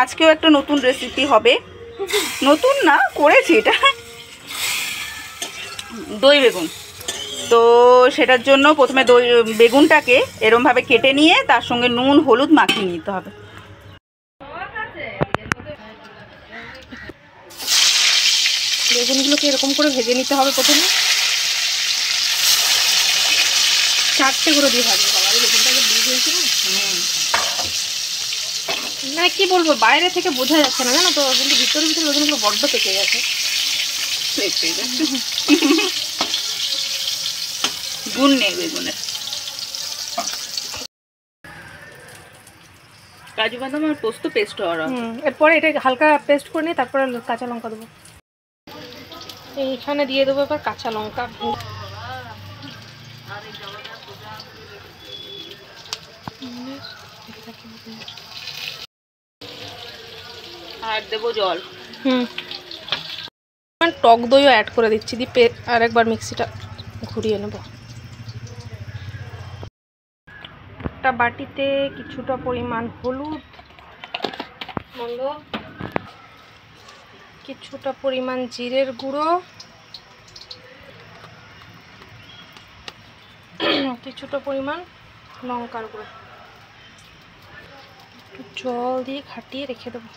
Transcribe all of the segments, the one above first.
আজকেও একটা নতুন রেসিপি হবে, নতুন না, করেছি এটা, দই বেগুন। তো সেটার জন্য প্রথমে দই বেগুনটাকে এরমভাবে কেটে নিয়ে তার সঙ্গে নুন হলুদ মাখিয়ে নিতে হবে। বেগুনগুলোকে এরকম করে ভেজে নিতে হবে প্রথমে, 4টে করে দিয়ে ভাজবো। বাবা বেগুনটাকে দিয়ে দিয়েছি না, কি বলবো, বাইরে থেকে বোঝা যাচ্ছে না জানো তো, কিন্তু ভিতরে ভিতরে বেগুনগুলো বড্ড পেকে গেছে। গুণ নেই বেগুনের। কাজু বাদাম আর পোস্ত পেস্ট হওয়ার, এরপরে এটা হালকা পেস্ট করে নিয়ে তারপরে কাঁচা লঙ্কা দেবো। এইখানে দিয়ে দেবো এবার কাঁচা লঙ্কা। আর দেবো জল। টক দইও অ্যাড করে দিচ্ছি, দিয়ে আর একবার মিক্সিটা ঘুরিয়ে নেব। একটা বাটিতে কিছুটা পরিমাণ হলুদ, কিছুটা পরিমাণ জিরের গুঁড়ো, কিছুটা পরিমাণ লঙ্কার গুঁড়ো, একটু জল দিয়ে ঘাটিয়ে রেখে দেবো।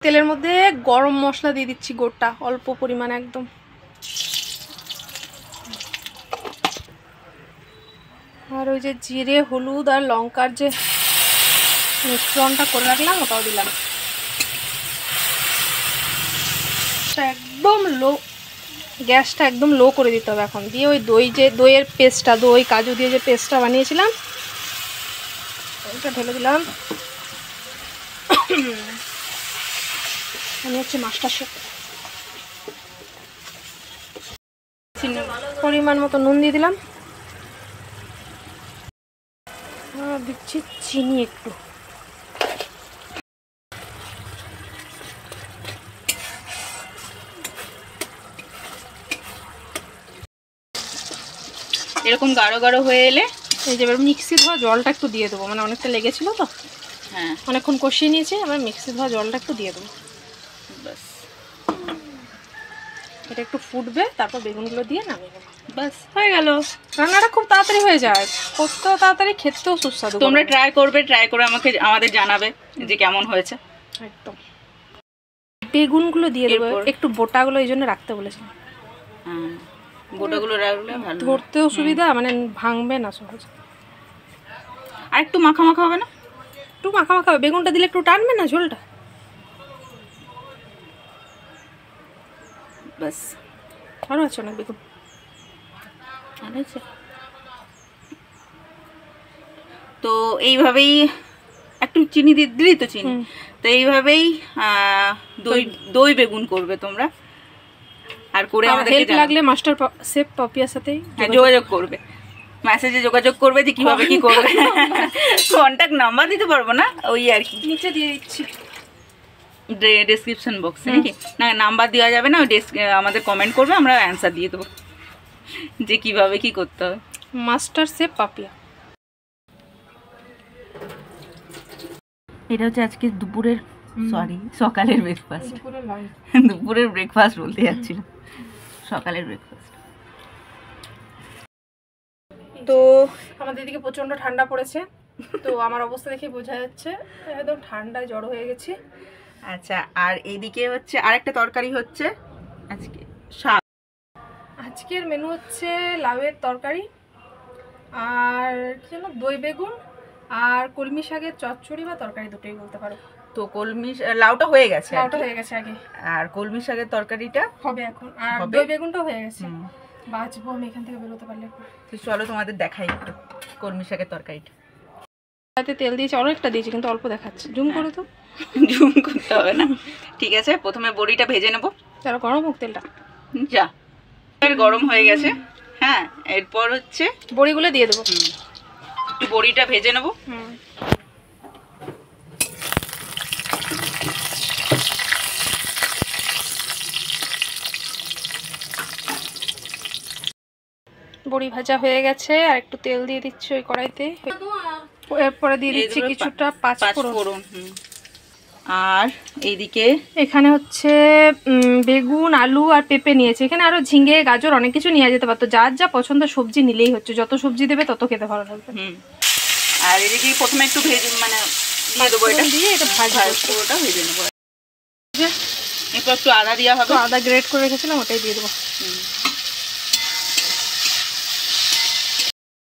তেলের মধ্যে গরম মশলা দিয়ে দিচ্ছি গোটা, অল্প পরিমাণ একদম। আর ওই যে জিরে হলুদ আর লঙ্কার যে মিশ্রণটা করে রাখলাম ওটাও দিলাম। একদম লো, গ্যাসটা একদম লো করে দিতে হবে এখন। দিয়ে ওই দইয়ের পেস্টটা, দই কাজু দিয়ে যে পেস্টটা বানিয়েছিলাম ওইটা ঢেলে দিলাম। আমি হচ্ছে মাছটা পরিমাণ মতো নুন দিয়ে দিলাম, দিচ্ছি চিনি একটু। এরকম গাঢ় গাঢ় হয়ে এলে এই যে এবার মিক্সি ধোয়া জলটা একটু দিয়ে দেবো, মানে অনেকটা লেগেছিল তো, হ্যাঁ অনেকক্ষণ কষিয়ে নিয়েছি, আবার মিক্সি ধোয়া জলটা একটু দিয়ে দেবো। ব্যাস, এটা একটু ফুটবে, তারপর বেগুনগুলো দিয়ে নামিয়ে দেবো। ব্যাস হয়ে গেল। রান্নাটা খুব তাড়াতাড়ি হয়ে যায়, করতেও তাড়াতাড়ি, খেতেও সুস্বাদু। তোমরা ট্রাই করবে, ট্রাই করে আমাদের জানাবে যে কেমন হয়েছে। একদম। বেগুনগুলো দিয়ে দেবো, একটু বোটাগুলো এই জন্য রাখতে বলেছিলাম। হ্যাঁ, গোটাগুলো রাখলে ভালো, ধরতেও সুবিধা, মানে ভাঙবে না সহজ। আর একটু মাখা মাখা হবে না? একটু মাখা মাখা হবে, বেগুনটা দিলে একটু টানবে না ঝোলটা। ব্যাস, আরও আছে অনেক বেগুন, আছে। তো এইভাবেই একটু চিনি দিলি তো, চিনি তো এইভাবেই দই বেগুন করবে তোমরা, আর করে আমাদের হেল্প লাগলে মাস্টার শেফ পাপিয়ার সাথে যোগাযোগ করবে, মেসেজে যোগাযোগ করবে যে কিভাবে কি করবে। কন্ট্যাক্ট নাম্বার দিতে পারবো না, ওই আর কি নিচে দিয়ে দিচ্ছি ডেসক্রিপশন বক্সে, নাকি না নাম্বার দেওয়া যাবে না, ওই আমাদের কমেন্ট করবে, আমরা অ্যান্সার দিয়ে দেবো যে কিভাবে কি করতে হবে। Master chef Papia. এটা হচ্ছে আজকে দুপুরের, সকালের ব্রেকফাস্ট। দুপুরের ব্রেকফাস্ট বলতে যাচ্ছিল, সকালের ব্রেকফাস্ট। তো আমাদের এদিকে প্রচণ্ড ঠান্ডা পড়েছে, তো আমার অবস্থা দেখে বোঝা যাচ্ছে একদম ঠান্ডায় জড়ো হয়ে গেছি। আচ্ছা, আর এইদিকে হচ্ছে আরেকটা তরকারি হচ্ছে আজকে শাক। আজকের মেনু হচ্ছে লাউয়ের তরকারি, আর কি যেন দই বেগুন, আর কলমি শাকের চচ্চড়ি বা তরকারি, দুটোই বলতে পারো। তো লাউটা হয়ে গেছে, লাউটা হয়ে গেছে আগে, আর কলমি শাকের তরকারিটা হবে এখন, আর দই বেগুনটাও হয়ে গেছে। বাঁচবো আমি এখান থেকে বেরোতে পারলে। তো চলো তোমাদের দেখাই একটু কলমি শাকের তরকারিটা। তেল দিয়েছি, অনেকটা দিয়েছি কিন্তু অল্প দেখাচ্ছে, জুম করে তো। জুম করতে হবে না, ঠিক আছে। প্রথমে বড়িটা ভেজে নেবো, তারা গরম হোক তেলটা, যা গরম হয়ে গেছে। হ্যাঁ, এরপর হচ্ছে বড়িগুলো দিয়ে দেবো, একটু বড়িটা ভেজে নেবো। বড়ি ভাজা হয়ে গেছে, আর একটু তেল দিয়ে দিচ্ছি ওই কড়াইতে। এরপরে দিয়ে দিচ্ছি কিছুটা পাঁচফোড়ন। আর এইদিকে এখানে হচ্ছে বেগুন, আলু আর পেঁপে নিয়েছে। এখানে আরো ঝিঙে, গাজর অনেক কিছু নিয়ে যেতে পারতো, যার যা পছন্দ সবজি নিলেই হচ্ছে। যত সবজি দেবে তত খেতে ভালো লাগবে। আর এদিকে প্রথমে একটু ভেজে মানে দিয়ে দেবো, এটা দিয়ে এটা পুরোটা ভেজে নেবো। এরপর একটু আদা দেওয়া হবে, আদা গ্রেট করে রেখেছিলাম ওটাই দিয়ে দেবো।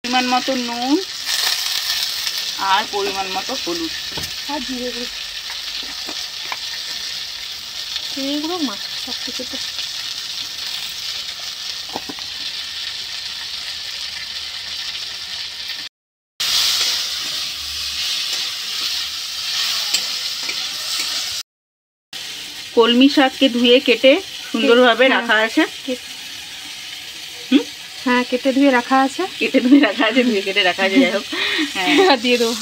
পরিমাণ মতো নুন আর পরিমাণ মতো হলুদ আর জিরে গুঁড়ো মাছ সব কিছুতে। কলমি শাককে ধুয়ে কেটে সুন্দরভাবে রাখা আছে। হ্যাঁ, কেটে ধুয়ে রাখা আছে, ধুয়ে কেটে রাখা আছে। যাই হোক, হ্যাঁ দিয়ে দেবো।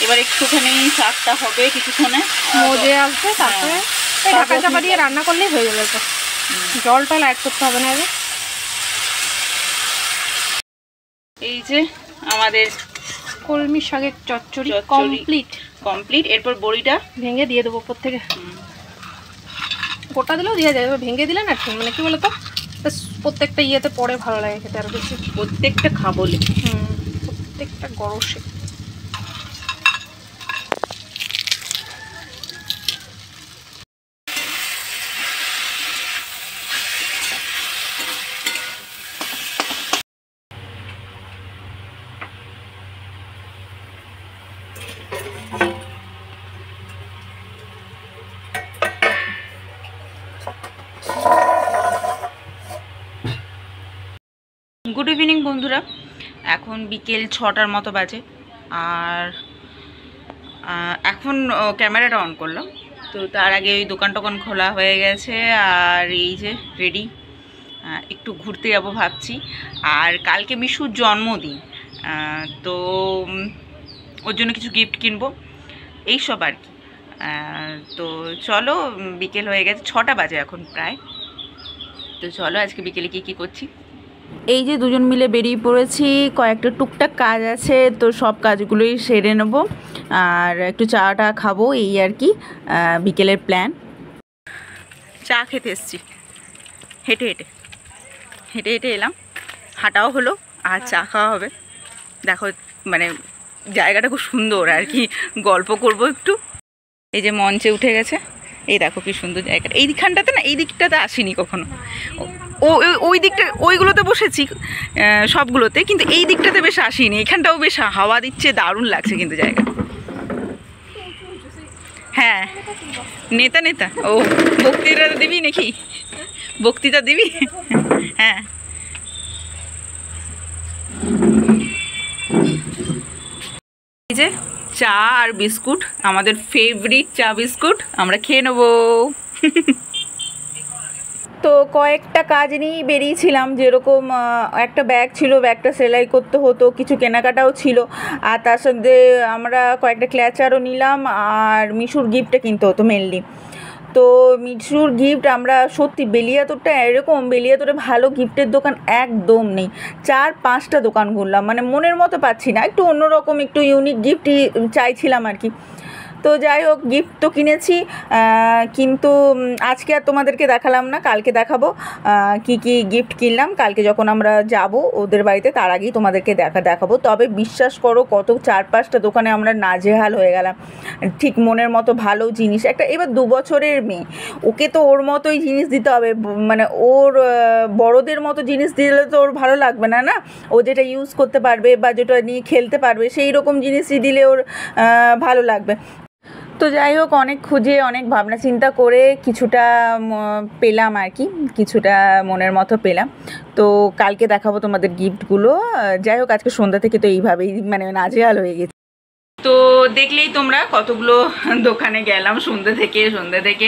এবার একটুখানি শাকটা হবে কিছুক্ষণে মজে আসবে, তারপরে ঢাকা চাপা দিয়ে রান্না করলেই হয়ে যাবে। তো জলটা অ্যাড করতে হবে না। এই যে আমাদের কলমি শাকের চচ্চড়ি কমপ্লিট। এরপর বড়িটা ভেঙে দিয়ে দেবো উপর থেকে। গোটা দিলেও দেওয়া যায়, ভেঙে দিলে না ঠিক মানে কি বলতো, প্রত্যেকটা ইয়েতে পরে ভালো লাগে খেতে আরো বেশি। প্রত্যেকটা খাবো, প্রত্যেকটা গরসে। গুড ইভিনিং বন্ধুরা, এখন বিকেল 6টার মতো বাজে। আর এখন ক্যামেরাটা অন করলাম, তো তার আগে ওই দোকান টোকান খোলা হয়ে গেছে। আর এই যে রেডি, একটু ঘুরতে যাবো ভাবছি। আর কালকে মিশুর জন্মদিন, তো ওর জন্য কিছু গিফট কিনবো, এইসব আর কি। তো চলো, বিকেল হয়ে গেছে, 6টা বাজে এখন প্রায়। তো চলো আজকে বিকেলে কী করছি। এই যে দুজন মিলে বেরিয়ে পড়েছি, কয়েকটা টুকটাক কাজ আছে, তো সব কাজগুলোই সেরে নেবো আর একটু চাটা খাবো, এই আর কি বিকেলের প্ল্যান। চা খেতে এসছি, হেঁটে হেঁটে এলাম, হাঁটাও হলো আর চা খাওয়া হবে। দেখো মানে জায়গাটা খুব সুন্দর আর কি, গল্প করব একটু। এই যে মঞ্চে উঠে গেছে, এই দেখো কি সুন্দর জায়গাটা। এইখানটাতে না, এই দিকটাতে আসিনি কখনো। ওই দিকটা, ওইগুলোতে বসেছি সবগুলোতে, কিন্তু এই দিকটাতে বেশ আসিনি। এখানটাও বেশ হাওয়া দিচ্ছে, দারুণ লাগছে কিন্তু জায়গা। হ্যাঁ, নেতা ও বক্তৃতা দিবি নাকি? বক্তৃতা দিবি? হ্যাঁ। এই যে চা আর বিস্কুট, আমাদের ফেভারিট চা বিস্কুট, আমরা খেয়ে নেবো। তো কয়েকটা কাজ নিয়েই বেরিয়েছিলাম, যেরকম একটা ব্যাগ ছিল, ব্যাগটা সেলাই করতে হতো, কিছু কেনাকাটাও ছিল, আর তার সাথে আমরা কয়েকটা ক্ল্যাচারও নিলাম, আর মিশুর গিফটটা কিনতে হতো মেনলি। তো মিশুর গিফট আমরা সত্যি, বেলিয়াতোড়টা এরকম, বেলিয়াতোড়ে ভালো গিফটের দোকান একদম নেই। 4-5টা দোকান ঘুরলাম, মানে মনের মতো পাচ্ছি না, একটু অন্যরকম একটু ইউনিক গিফটই চাইছিলাম আর কি। তো যাই হোক, গিফট তো কিনেছি, কিন্তু আজকে আর তোমাদেরকে দেখালাম না, কালকে দেখাবো কি কি গিফট কিনলাম। কালকে যখন আমরা যাব ওদের বাড়িতে, তার আগেই তোমাদেরকে দেখাবো। তবে বিশ্বাস করো, কত 4-5টা দোকানে আমরা নাজেহাল হয়ে গেলাম, ঠিক মনের মতো ভালো জিনিস। একটা এবার 2 বছরের মেয়ে, ওকে তো ওর মতোই জিনিস দিতে হবে, মানে ওর বড়দের মতো জিনিস দিলে তো ওর ভালো লাগবে না, না? ও যেটা ইউজ করতে পারবে বা যেটা নিয়ে খেলতে পারবে, সেই রকম জিনিসই দিলে ওর ভালো লাগবে। তো যাই হোক, অনেক খুঁজে, অনেক ভাবনা চিন্তা করে কিছুটা পেলাম আর কি, কিছুটা মনের মতো পেলাম। তো কালকে দেখাবো তোমাদের গিফটগুলো। যাই হোক, আজকে সন্ধ্যা থেকে তো এইভাবেই মানে নাজেহাল হয়ে গেছে। তো দেখলেই তোমরা কতগুলো দোকানে গেলাম সন্ধ্যে থেকে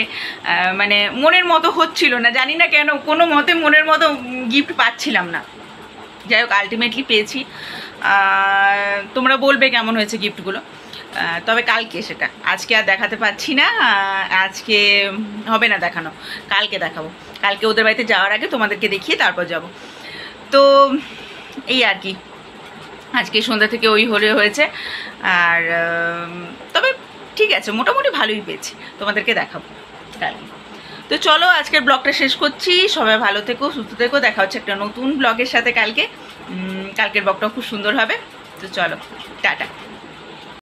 মানে মনের মতো হচ্ছিল না, জানি না কেন, কোনো মতে মনের মতো গিফট পাচ্ছিলাম না। যাই হোক আলটিমেটলি পেয়েছি। তোমরা বলবে কেমন হয়েছে গিফটগুলো, তবে কালকে সেটা, আজকে আর দেখাতে পারছি না, আজকে হবে না দেখানো, কালকে দেখাবো। কালকে ওদের বাড়িতে যাওয়ার আগে তোমাদেরকে দেখিয়ে তারপর যাব। তো এই আর কি, আজকে সন্ধ্যা থেকে ওই হয়েছে। আর তবে ঠিক আছে, মোটামুটি ভালোই পেয়েছি, তোমাদেরকে দেখাবো কালকে। তো চলো আজকের ব্লগটা শেষ করছি। সবাই ভালো থেকো, সুস্থ থেকো, দেখা হচ্ছে একটা নতুন ব্লগের সাথে কালকে। কালকের ব্লগটাও খুব সুন্দর হবে। তো চলো, টাটা।